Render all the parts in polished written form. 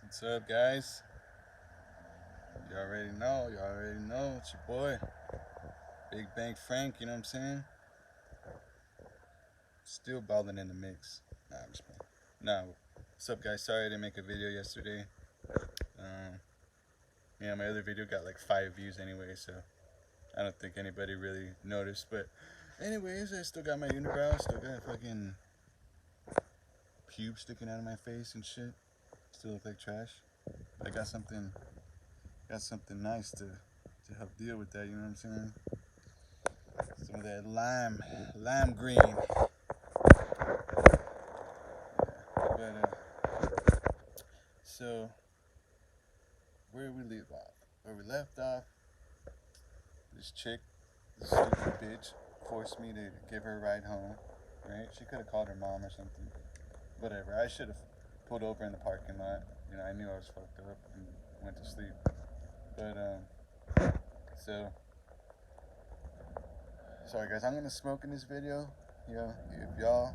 What's up, guys? You already know. You already know. It's your boy, Big Bang Frank. You know what I'm saying? Still balling in the mix. Nah, I'm just playing. Nah, what's up, guys? Sorry I didn't make a video yesterday. Um, my other video got like 5 views anyway, so I don't think anybody really noticed. But, anyways, I still got my unibrow. Still got fucking pubes sticking out of my face and shit. Still look like trash. But I got something nice to help deal with that. You know what I'm saying? Some of that lime green. But so where did we leave off? Where we left off, this chick, this stupid bitch, forced me to give her a ride home. Right? She could have called her mom or something. Whatever. I should have pulled over in the parking lot. I knew I was fucked up and went to sleep. But so sorry guys, I'm gonna smoke in this video. If y'all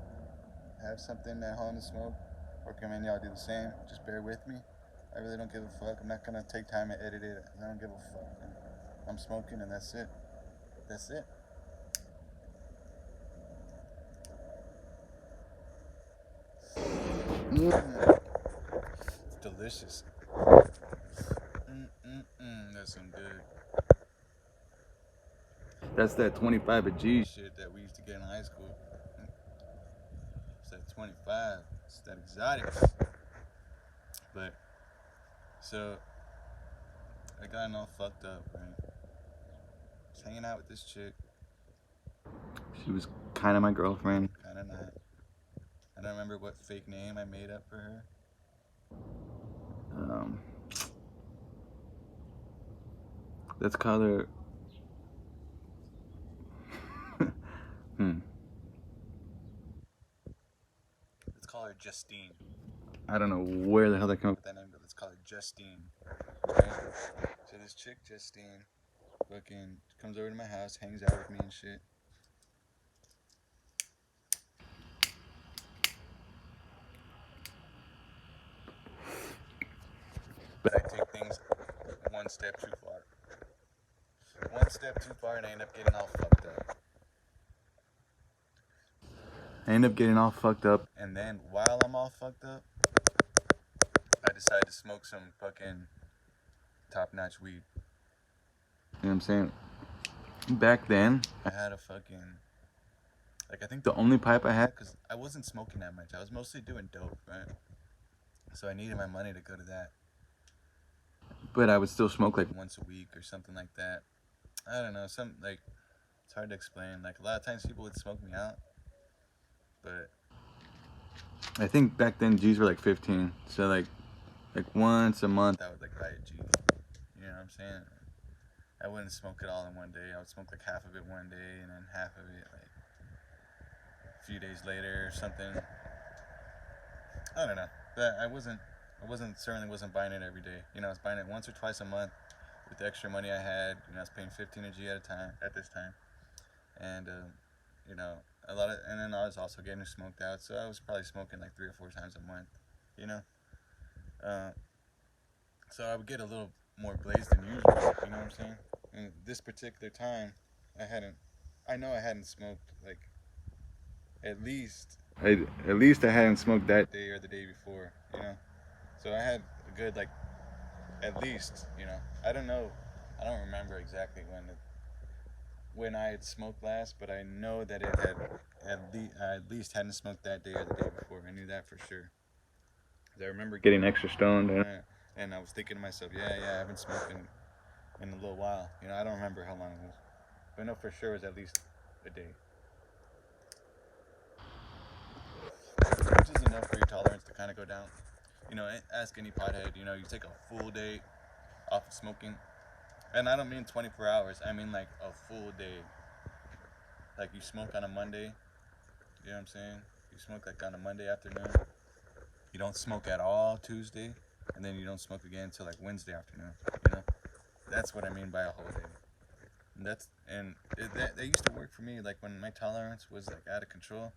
have something at home to smoke, recommend y'all do the same. Just bear with me. I really don't give a fuck. I'm not gonna take time to edit it. I don't give a fuck. I'm smoking and that's it. That's it. It's delicious. That's some good. That's that 25 a G shit that we used to get in high school. It's that 25. It's that exotics. But so I got all fucked up, right? Just hanging out with this chick. She was kind of my girlfriend, kind of not. I don't remember what fake name I made up for her. Let's call her. Let's call her Justine. I don't know where the hell that came up with that name, but let's call her Justine. Right? So this chick, Justine, fucking comes over to my house, hangs out with me and shit. But I take things one step too far. One step too far, and I end up getting all fucked up. And then while I'm all fucked up, I decide to smoke some fucking top-notch weed. You know what I'm saying? Back then, I had a fucking, I think the only pipe I had, because I wasn't smoking that much. I was mostly doing dope, right? So I needed my money to go to that. But I would still smoke like once a week or something like that. I don't know, it's hard to explain. Like a lot of times people would smoke me out, but I think back then G's were like 15. So like once a month I would like buy a G. You know what I'm saying? I wouldn't smoke it all in one day. I would smoke like half of it one day and then half of it like a few days later or something. I don't know. But I certainly wasn't buying it every day. I was buying it once or twice a month with the extra money I had. I was paying 15 a G at this time. And and then I was also getting smoked out, so I was probably smoking like 3 or 4 times a month, you know. So I would get a little more blazed than usual, you know what I'm saying? And this particular time, I know I hadn't smoked like at least I hadn't smoked that day or the day before, you know. So I had a good like at least, I don't know, I don't remember exactly when I had smoked last, but I know that it had I at least hadn't smoked that day or the day before. I knew that for sure. 'Cause I remember getting extra stoned, and I was thinking to myself, yeah, I haven't smoked in a little while. I don't remember how long it was, but I know for sure it was at least a day. Which is enough for your tolerance to kind of go down. Ask any pothead. You take a full day off of smoking, and I don't mean 24 hours. I mean like a full day. Like you smoke on a Monday, you know what I'm saying? You smoke like on a Monday afternoon. You don't smoke at all Tuesday, and then you don't smoke again until like Wednesday afternoon. That's what I mean by a whole day. And that used to work for me. Like when my tolerance was like out of control,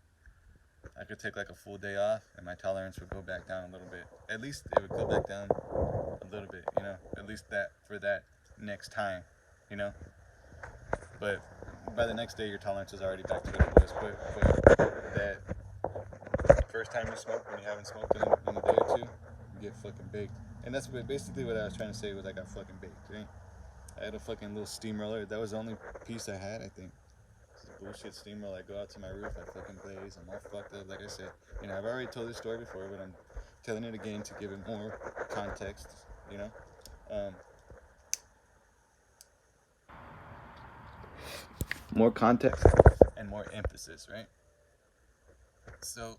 I could take like a full day off and my tolerance would go back down a little bit. At least it would go back down a little bit, you know, at least that for that next time, you know. But by the next day, your tolerance is already back to what it was. But that first time you smoke, when you haven't smoked in a day or two, you get fucking baked. And that's basically what I was trying to say was I got fucking baked, right? I had a fucking little steamroller. That was the only piece I had, I think. Bullshit steamroller. I go out to my roof, I fucking blaze. I'm all fucked up. Like I said, you know, I've already told this story before, but I'm telling it again to give it more context, you know. More context and more emphasis, right? So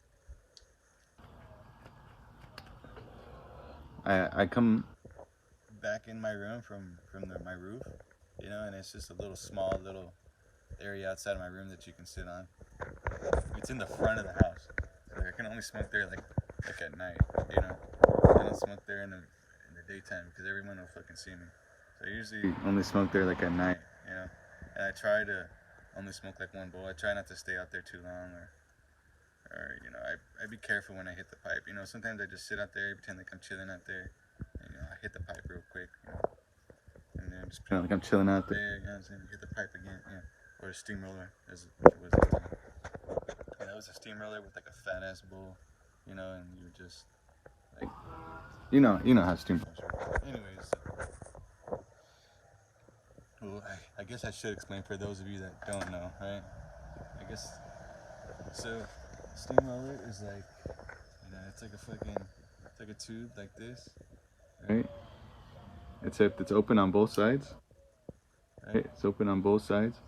I come back in my room from my roof, you know, and it's just a little small little area outside of my room that you can sit on. It's in the front of the house, so I can only smoke there like at night, you know. I don't smoke there in the daytime because everyone will fucking see me. So I usually only smoke there like at night, you know. And I try to only smoke like one bowl. I try not to stay out there too long, or you know, I be careful when I hit the pipe. You know, sometimes I just sit out there, pretend like I'm chilling out there, and you know, I hit the pipe real quick, you know, and then just pretend like I'm chilling out there. You know what I'm saying? Hit the pipe again, yeah. Or a steamroller, as it was this time. And that was a steamroller with like a fat ass bowl, you know, and you're just like, you know how steamrollers work. Anyways, well, I guess I should explain for those of you that don't know, right? I guess so. Steamroller is like, you know, it's like a tube like this, right? Except it's open on both sides, right? It's open on both sides,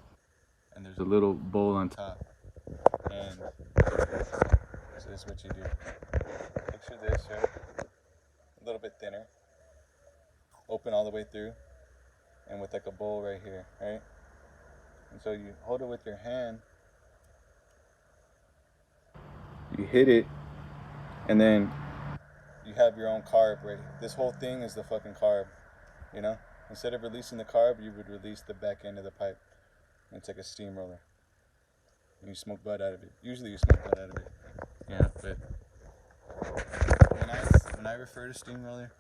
and there's a little bowl on top. And so this is what you do. Picture this, right? A little bit thinner, open all the way through, and with like a bowl right here, right? And so you hold it with your hand, you hit it, and then you have your own carb ready. This whole thing is the fucking carb, you know? Instead of releasing the carb, you would release the back end of the pipe. And it's like a steamroller. And you smoke bud out of it. Usually you smoke bud out of it. Yeah, but when I refer to steamroller,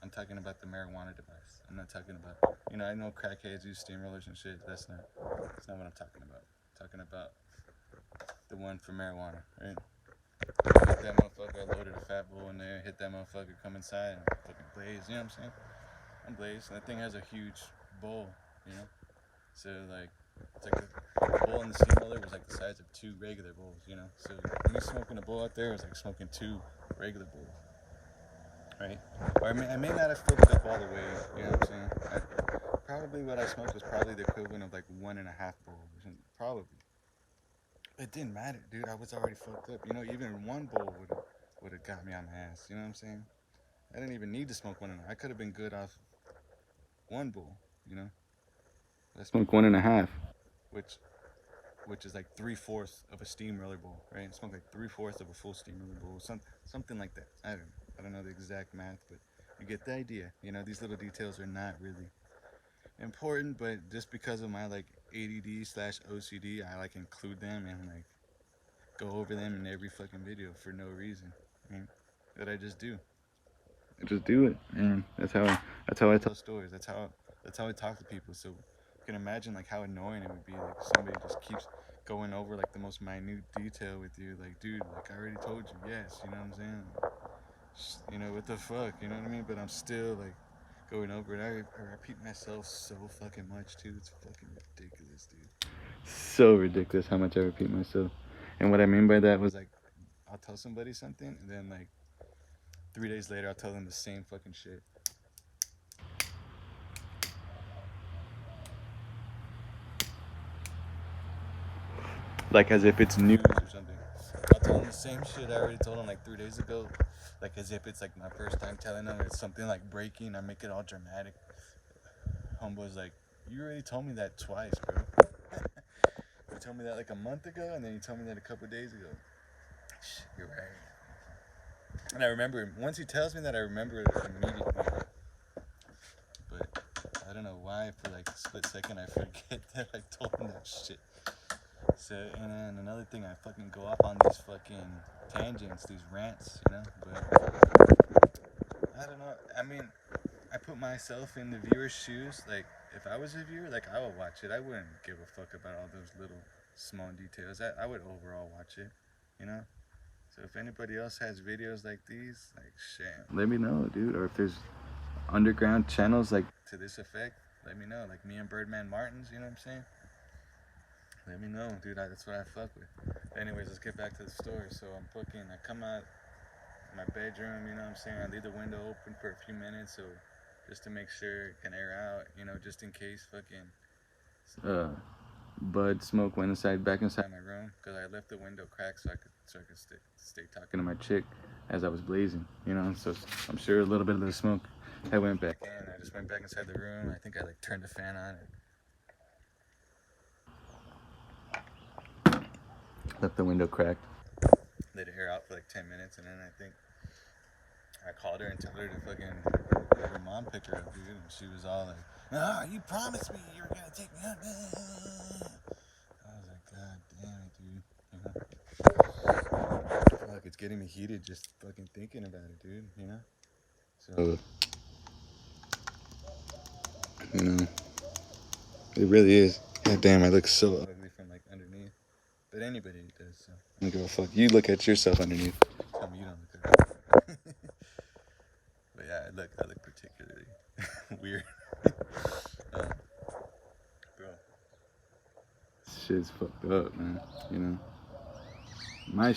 I'm talking about the marijuana device. I'm not talking about, you know, I know crackheads use steamrollers and shit. That's not what I'm talking about. I'm talking about the one for marijuana, right? Hit that motherfucker, I loaded a fat bowl in there, hit that motherfucker, come inside and fucking blaze, you know what I'm saying? I'm blaze, and that thing has a huge bowl, you know? So like, it's like the bowl in the steamroller was like the size of 2 regular bowls, you know? So me smoking a bowl out there was like smoking 2 regular bowls, right? Or I may not have filled it up all the way, you know what I'm saying? Probably what I smoked was probably the equivalent of like 1.5 bowls, probably. It didn't matter, dude. I was already fucked up. You know, even one bowl would have got me on my ass. You know what I'm saying? I didn't even need to smoke one. I could have been good off one bowl. You know, I smoked 1.5, which is like 3/4 of a steamroller bowl, right? I smoked like 3/4 of a full steamroller bowl, something like that. I don't know the exact math, but you get the idea. You know, these little details are not really important, but just because of my like ADD/OCD, I like include them and like go over them in every fucking video for no reason. I mean, that I just do. I just do it, and that's how I tell stories. That's how I talk to people. So you can imagine like how annoying it would be like somebody just keeps going over like the most minute detail with you. Like, dude, like I already told you, yes. You know what I'm saying? You know what the fuck? You know what I mean? But I'm still like going over it. I repeat myself so fucking much too. It's fucking ridiculous, dude. So ridiculous how much I repeat myself. And what I mean by that was like, I'll tell somebody something, and then like 3 days later, I'll tell them the same fucking shit. Like as if it's news or something. I'll tell them the same shit I already told them like 3 days ago. Like as if it's like my first time telling them it's something like breaking. I make it all dramatic. Homeboy's like, you already told me that twice, bro. You told me that like a month ago, and then you told me that a couple days ago. You're right. And I remember, once he tells me that, I remember it immediately. But I don't know why, for like a split second, I forget that I told him that shit. So, and then another thing, I fucking go off on these fucking tangents, these rants, you know. But I don't know. I mean, I put myself in the viewer's shoes. Like, if I was a viewer, like, I would watch it. I wouldn't give a fuck about all those little small details. I would overall watch it, you know. So if anybody else has videos like these, like, shit, let me know, dude. Or if there's underground channels like to this effect, let me know. Like me and Birdman Martins, you know what I'm saying? Let me know, dude. That's what I fuck with. Anyways, let's get back to the story. So I'm fucking, I come out my bedroom, you know what I'm saying? I leave the window open for a few minutes, so just to make sure it can air out, you know, just in case fucking Bud Smoke went back inside my room, because I left the window cracked so I could stay talking to my chick as I was blazing, you know. So I'm sure a little bit of the smoke I went back in. I just went back inside the room. I think I like turned the fan on and left the window cracked. Let it air out for like 10 minutes, and then I think I called her and told her to fucking have her mom pick her up, dude. And she was all like, "No, you promised me you were gonna take me out." I was like, God damn it, dude. You know? Fuck, it's getting me heated just fucking thinking about it, dude. You know? So, you know, it really is. God damn, I look so ugly from like underneath. But anybody does, so I don't give a fuck. You look at yourself underneath. Tell me you don't look ugly. But yeah, I look particularly weird. Bro, shit's fucked up, man. You know, I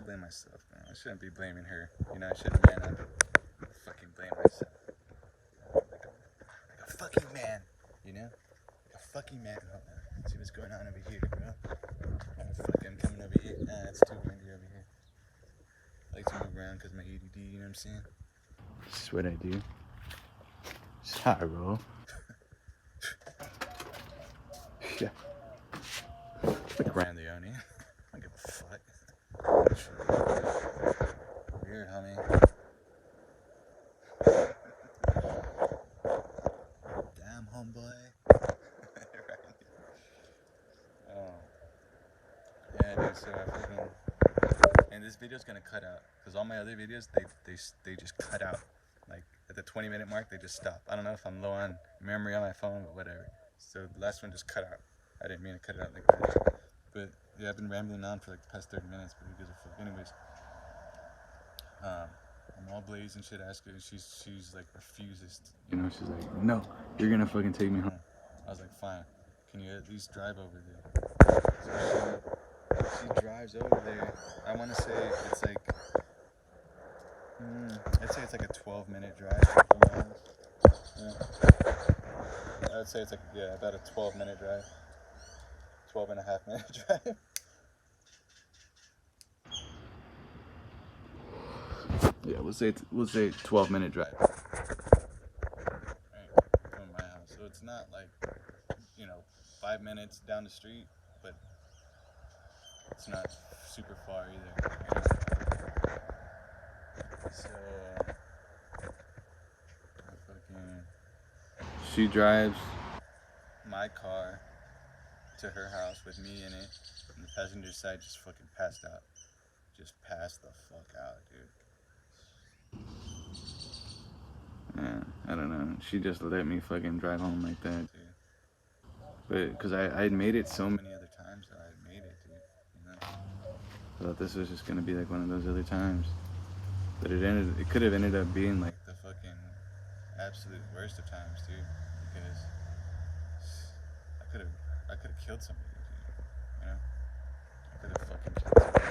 blame myself, man. I shouldn't be blaming her. You know, I should have man up and fucking blame myself. Like a fucking man, you know? Like a fucking man. Hold on. See what's going on over here, bro. I'm coming over here. It's too windy over here. I like to move around because my ADD, you know what I'm saying? This is what I do. Gyro. Yeah. Like Ran Leone. I don't give a fuck. Weird, homie. Damn, homeboy. Oh. Yeah, dude, so I fucking... And this video's gonna cut out. Because all my other videos, they just cut out. Like, at the 20-minute mark, they just stop. I don't know if I'm low on memory on my phone, but whatever. So the last one just cut out. I didn't mean to cut it out like that. But, yeah, I've been rambling on for like the past 30 minutes, but who gives a fuck? Anyways. I'm all blazed and shit. Ask her, and she's like refuses. You know, she's like, "No, you're gonna fucking take me home." I was like, "Fine. Can you at least drive over there?" So she drives over there. I want to say it's like, I'd say it's like a 12-minute drive. Yeah. I'd say it's like, yeah, about a 12-minute drive. 12.5-minute drive. Yeah, we'll say 12-minute drive. Right, from my house. So it's not like, 5 minutes down the street, but it's not super far either. So she drives my car to her house with me in it, and the passenger side just fucking passed out. Just passed the fuck out, dude. Yeah, I don't know. She just let me fucking drive home like that, dude. But because I had made it so many other times that I had made it, dude. You know? I thought this was just gonna be like one of those other times. But it could have ended up being like the fucking absolute worst of times, dude. Because I could have killed somebody, dude. You know? I could have fucking killed somebody.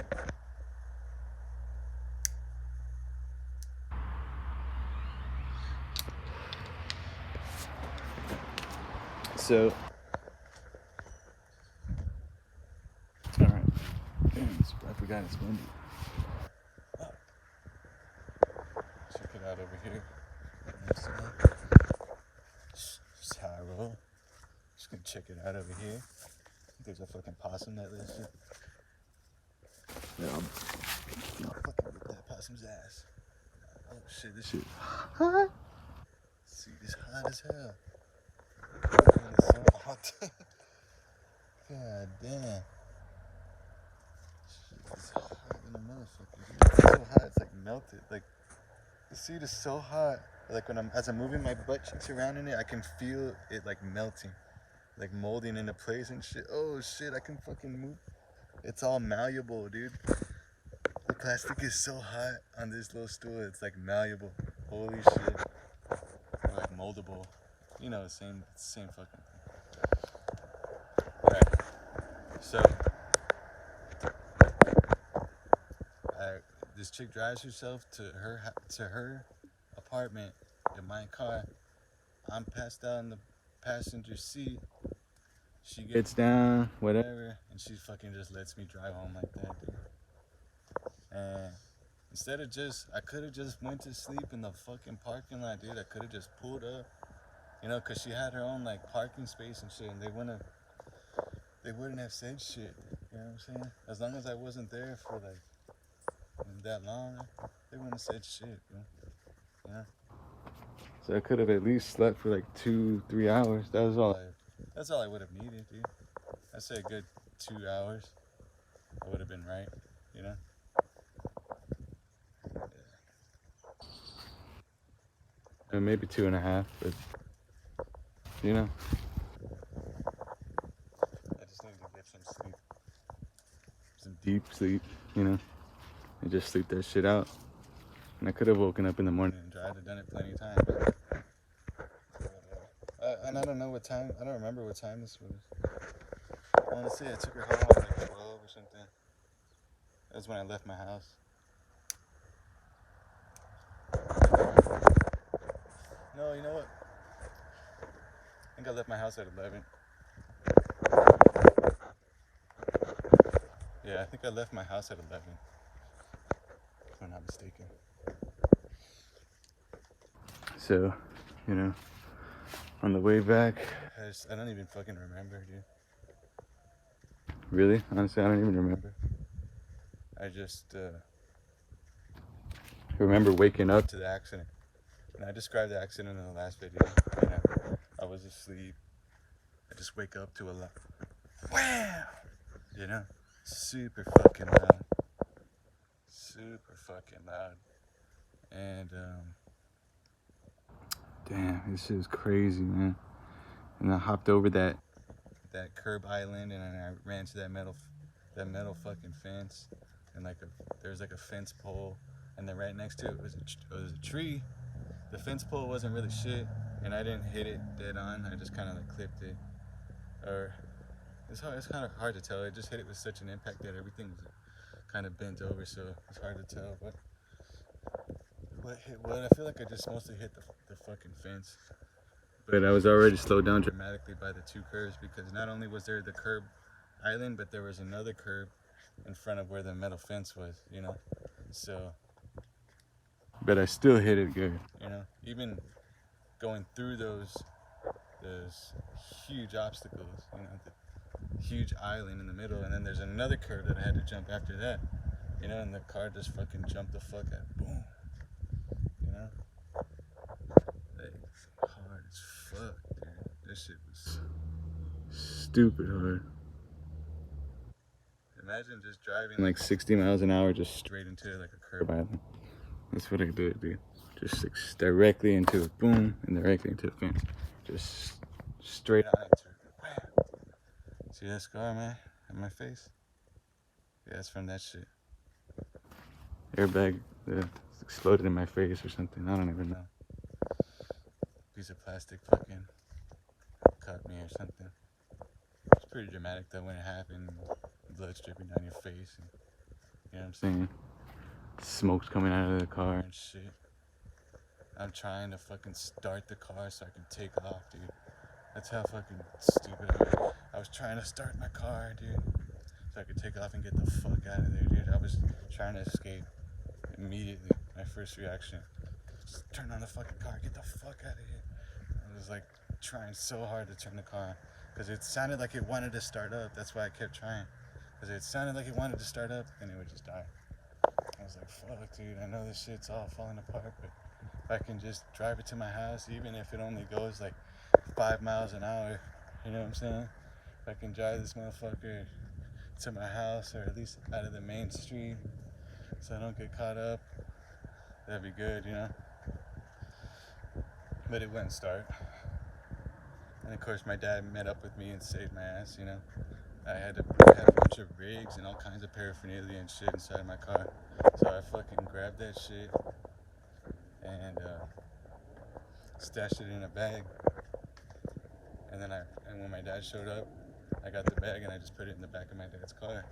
So, alright. I forgot it's windy. Oh. Check it out over here. Just how I roll. Just gonna check it out over here. There's a fucking possum that lives here. Yeah, I'll fucking whip that possum's ass. Oh shit, this shit hot. See, this hot as hell. It's so hot. God damn. It's hot in the motherfucker, dude. It's so hot, it's like melted. Like, the seat is so hot. Like, as I'm moving my butt cheeks around in it, I can feel it like melting. Like molding into place and shit. Oh shit, I can fucking move. It's all malleable, dude. The plastic is so hot on this little stool, it's like malleable. Holy shit. Or like moldable. You know, it's the same fucking thing. Alright. So, this chick drives herself to her apartment in my car. I'm passed out in the passenger seat. She gets down, whatever, and she fucking just lets me drive home like that, dude. And instead of I could have just went to sleep in the fucking parking lot, dude. I could have just pulled up, you know, cause she had her own like parking space and shit, and they wouldn't have said shit. You know what I'm saying? As long as I wasn't there for like that long, they wouldn't have said shit, you know. So I could have at least slept for like 2-3 hours. That's all I would have needed, dude. I'd say a good 2 hours. I would have been right, you know. Yeah. Maybe 2.5, but you know, I just needed to get some sleep, some deep sleep, you know, and just sleep that shit out. And I could have woken up in the morning and tried to done it plenty of times. And I don't know what time. I don't remember what time this was. I want to say I took her home at like 12 or something. That was when I left my house. No, you know what? I think I left my house at 11. Yeah, I think I left my house at 11. If I'm not mistaken. So, you know, on the way back, I don't even fucking remember, dude. Really? Honestly, I don't even remember. I just remember waking up to the accident. And I described the accident in the last video. You know, I was asleep. I just wake up to a lot. Wham! You know, super fucking loud. Super fucking loud. And damn, this shit is crazy, man. And I hopped over that curb island, and I ran to that metal fucking fence, and there's like a fence pole, and then right next to it was a tree. The fence pole wasn't really shit, and I didn't hit it dead on. I just kind of like clipped it, or it's kind of hard to tell. I just hit it with such an impact that everything was kind of bent over, so it's hard to tell. But what hit what? I feel like I just mostly hit the fucking fence. But I was already slowed down dramatically by the two curves, because not only was there the curb island, but there was another curb in front of where the metal fence was, you know. So, but I still hit it good, you know. Even going through those huge obstacles, you know, the huge island in the middle, and then there's another curb that I had to jump after that, you know, and the car just fucking jumped the fuck out, boom, you know. Like, hard as fuck, dude. This shit was stupid hard. Imagine just driving like 60 miles an hour just straight into like a curb island. That's what I did, dude. Just like directly into it, boom, and directly into the fence. Just straight on into it. Wham. See that scar, man, on my face? Yeah, it's from that shit. Airbag exploded in my face or something. I don't even know. Piece of plastic fucking cut me or something. It's pretty dramatic though when it happened. Blood dripping down your face. And, you know what I'm saying? Smoke's coming out of the car and shit. I'm trying to fucking start the car so I can take off, dude. That's how fucking stupid I was. I was trying to start my car, dude, so I could take off and get the fuck out of there, dude. I was trying to escape immediately. My first reaction, just turn on the fucking car, get the fuck out of here. I was like trying so hard to turn the car on, because it sounded like it wanted to start up. That's why I kept trying, because it sounded like it wanted to start up and it would just die. I was like, fuck, dude, I know this shit's all falling apart, but if I can just drive it to my house, even if it only goes like 5 miles an hour, you know what I'm saying? if I can drive this motherfucker to my house, or at least out of the main street, so I don't get caught up, that'd be good, you know. But it wouldn't start. And of course, my dad met up with me and saved my ass, you know. I had a bunch of rigs and all kinds of paraphernalia and shit inside my car. So I fucking grabbed that shit and stashed it in a bag. And then when my dad showed up, I got the bag and I just put it in the back of my dad's car.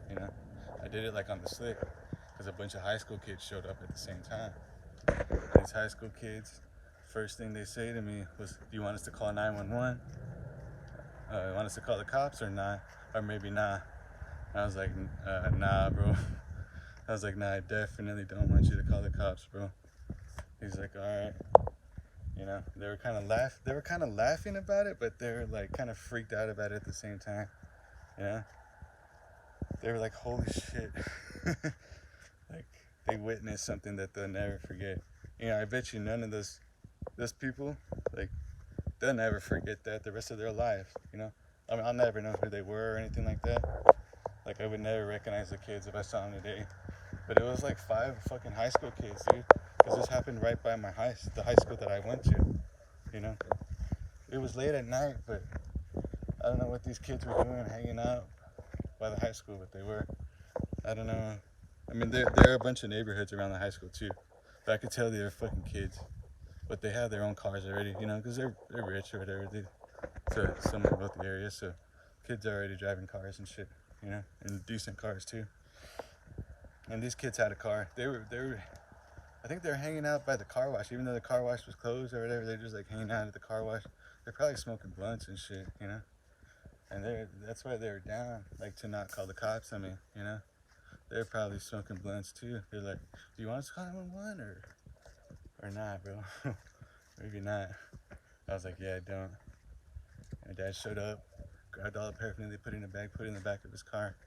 You know, I did it like on the slick because a bunch of high school kids showed up at the same time. These high school kids, first thing they say to me was, "Do you want us to call 911? You want us to call the cops or not? Or maybe nah?" I was like, "Nah, bro." I was like, "Nah, I definitely don't want you to call the cops, bro." He's like, "All right." You know, they were kind of laughing about it, but they were like kind of freaked out about it at the same time. You know, they were like, "Holy shit!" Like they witnessed something that they'll never forget. You know, I bet you none of those people, like, they'll never forget that the rest of their life. You know, I mean, I'll never know who they were or anything like that. Like, I would never recognize the kids if I saw them today. But it was like 5 fucking high school kids, dude. Because this happened right by the high school that I went to. You know, it was late at night, but I don't know what these kids were doing, hanging out by the high school, but they were. I don't know. I mean, there are a bunch of neighborhoods around the high school too, but I could tell they were fucking kids. But they have their own cars already, you know, because they're rich or whatever. So somewhat about the area, so kids are already driving cars and shit, you know, and decent cars too. And these kids had a car. They were. I think they were hanging out by the car wash, even though the car wash was closed or whatever. They're just like hanging out at the car wash. They're probably smoking blunts and shit, you know. And that's why they were down, like, to not call the cops on me, you know. They're probably smoking blunts too. They're like, "Do you want us to call 911 or not, bro?" Maybe not. I was like, "Yeah, I don't." My dad showed up, grabbed all the paraphernalia, put it in a bag, put it in the back of his car,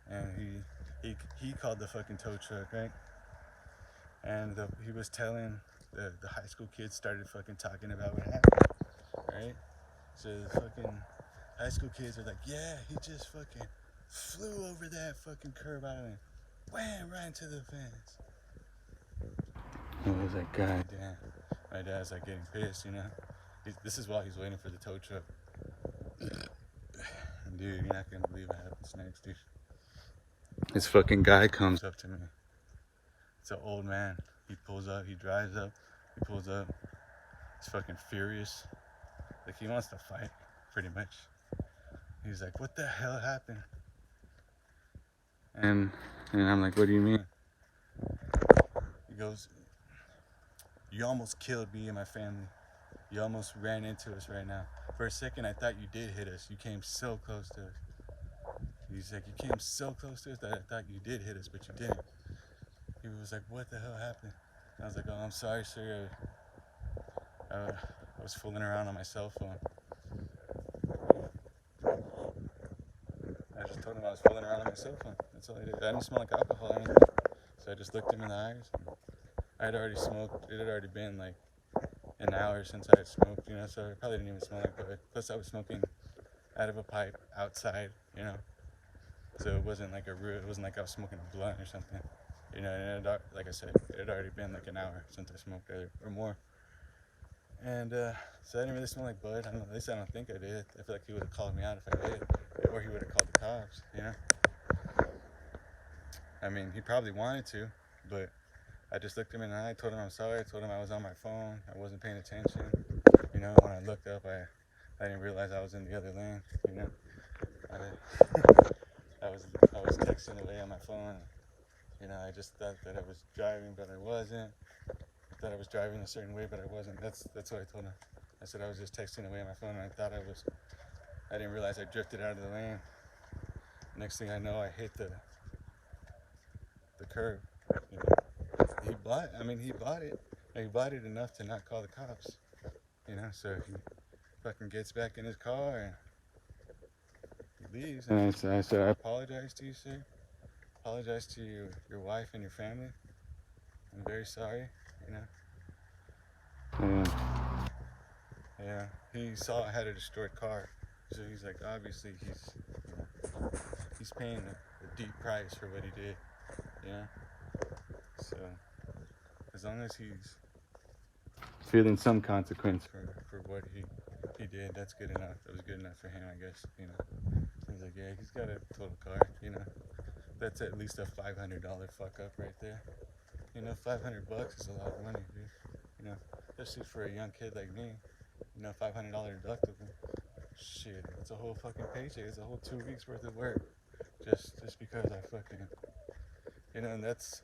and he called the fucking tow truck, right? And he was telling the high school kids, started fucking talking about what happened, right? So the fucking high school kids are like, "Yeah, he just fucking flew over that fucking curb island, wham, right into the fence." I was like, "God damn." My dad's like getting pissed, you know. This is while he's waiting for the tow truck. And dude, you're not gonna believe what happens next, dude. This fucking guy comes up to me. It's an old man. He pulls up, he drives up, he pulls up. He's fucking furious. Like, he wants to fight, pretty much. He's like, "What the hell happened?" And I'm like, "What do you mean?" He goes, "You almost killed me and my family. You almost ran into us right now. For a second, I thought you did hit us. You came so close to us." He's like, "You came so close to us that I thought you did hit us, but you didn't." He was like, "What the hell happened?" And I was like, "Oh, I'm sorry, sir. I was fooling around on my cell phone." I just told him I was fooling around on my cell phone. That's all I did. I didn't smell like alcohol or anything. So I just looked him in the eyes. I had already smoked. It had already been like an hour since I had smoked, you know, so it probably didn't even smell like bud. Plus, I was smoking out of a pipe outside, you know. So it wasn't like it wasn't like I was smoking a blunt or something. You know, and like I said, it had already been like an hour since I smoked or more. And so I didn't really smell like bud. At least I don't think I did. I feel like he would have called me out if I did. Or he would have called the cops, you know? I mean, he probably wanted to, but I just looked him in the eye, told him I'm sorry, told him I was on my phone, I wasn't paying attention. You know, when I looked up, I didn't realize I was in the other lane, you know? I was texting away on my phone. You know, I just thought that I was driving, but I wasn't. I thought I was driving a certain way, but I wasn't. That's what I told him. I said I was just texting away on my phone, and I thought I didn't realize I drifted out of the lane. Next thing I know, I hit the curb. You know, he bought it. He bought it enough to not call the cops. You know, so he fucking gets back in his car and he leaves. And I said, "I apologize to you, sir. Apologize to your wife and your family. I'm very sorry." You know. Yeah. He saw I had a destroyed car, So he's like, obviously he's paying a deep price for what he did, you know. So as long as he's feeling some consequence for what he did, that's good enough. It was good enough for him, I guess, you know. He's like, yeah, he's got a total car, you know. That's at least a $500 fuck up right there. You know, $500 is a lot of money, dude. You know, especially for a young kid like me. You know, $500 deductible. Shit, it's a whole fucking paycheck. It's a whole 2 weeks worth of work, just because I fucking, you know. And that's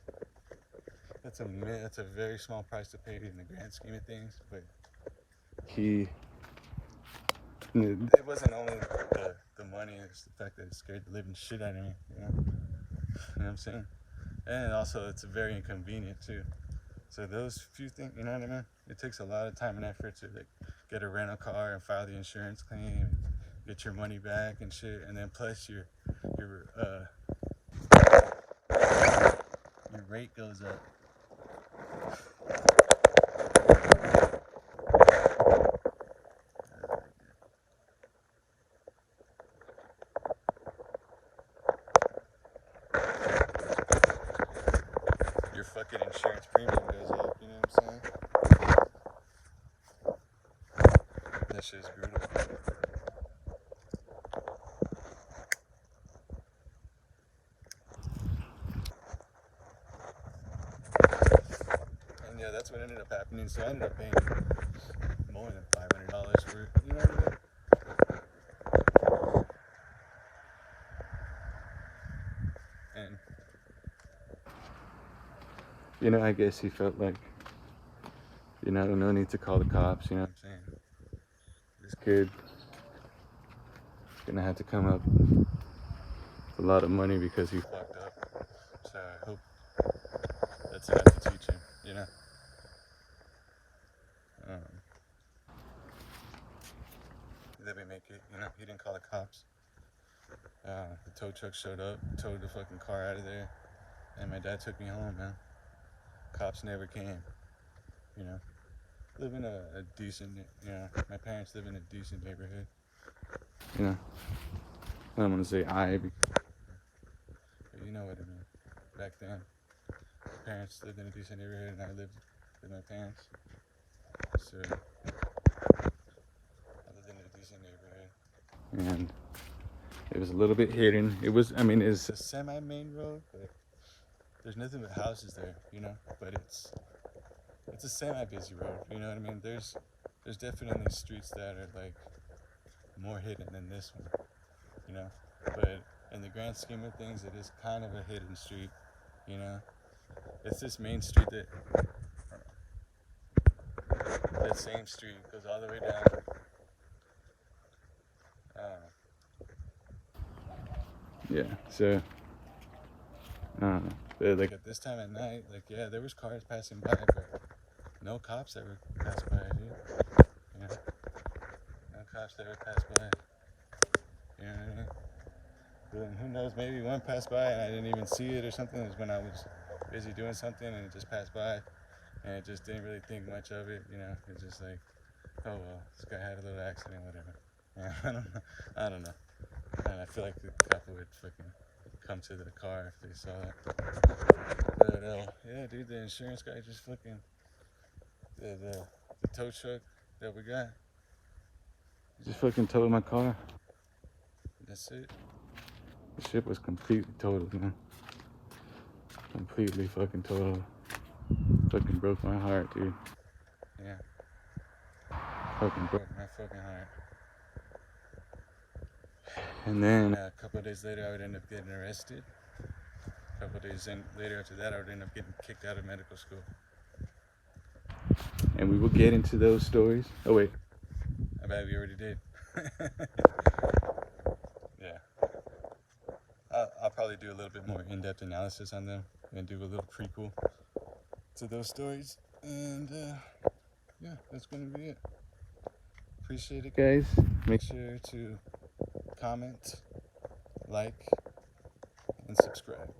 a very small price to pay in the grand scheme of things. But it wasn't only the money, it's the fact that it scared the living shit out of me, you know. You know what I'm saying? And also, it's very inconvenient too. So those few things, you know what I mean? It takes a lot of time and effort to like get a rental car and file the insurance claim, get your money back and shit, and then plus your rate goes up. Your fucking insurance premium goes up, you know what I'm saying? That shit's brutal. And yeah, that's what ended up happening. So I ended up paying more than $500 for it, you know what I mean? And you know, I guess he felt like, you know, no need to call the cops, you know what I'm saying? This kid is gonna have to come up with a lot of money because he fucked up. So I hope that's enough to teach him, you know? They didn't make it, you know, he didn't call the cops. The tow truck showed up, towed the fucking car out of there, and my dad took me home, man. Cops never came, you know. Live in a decent, you know, my parents live in a decent neighborhood. You know, I don't want to say but you know what I mean. Back then, my parents lived in a decent neighborhood, and I lived with my parents. So, I lived in a decent neighborhood. And it was a little bit hidden. It was, I mean, it's a semi-main road, but there's nothing but houses there, you know. But it's a semi-busy road, you know what I mean? There's definitely streets that are like more hidden than this one, you know. But in the grand scheme of things, it is kind of a hidden street, you know. It's this main street that same street goes all the way down. Yeah, so like at this time at night, like, yeah, there was cars passing by, but no cops ever passed by, dude. You know, no cops ever passed by. You know what I mean? But who knows? Maybe one passed by and I didn't even see it or something. It was when I was busy doing something and it just passed by, and I just didn't really think much of it. You know, it's just like, oh well, this guy had a little accident, whatever. Yeah, I don't know. And I feel like the cop would fucking come to the car if they saw that. But yeah, dude, the insurance guy just fucking the tow truck that we got just fucking towed my car. That's it. The shit was completely totaled, man. Completely fucking totaled. Fucking broke my heart, dude. Yeah. Fucking broke my fucking heart. And then a couple of days later, I would end up getting arrested. A couple of days later after that, I would end up getting kicked out of medical school. And we will get into those stories. Oh, wait. I bet we already did. Yeah. I'll probably do a little bit more in-depth analysis on them and do a little prequel to those stories. And yeah, that's going to be it. Appreciate it, guys. Make sure to comment, like, and subscribe.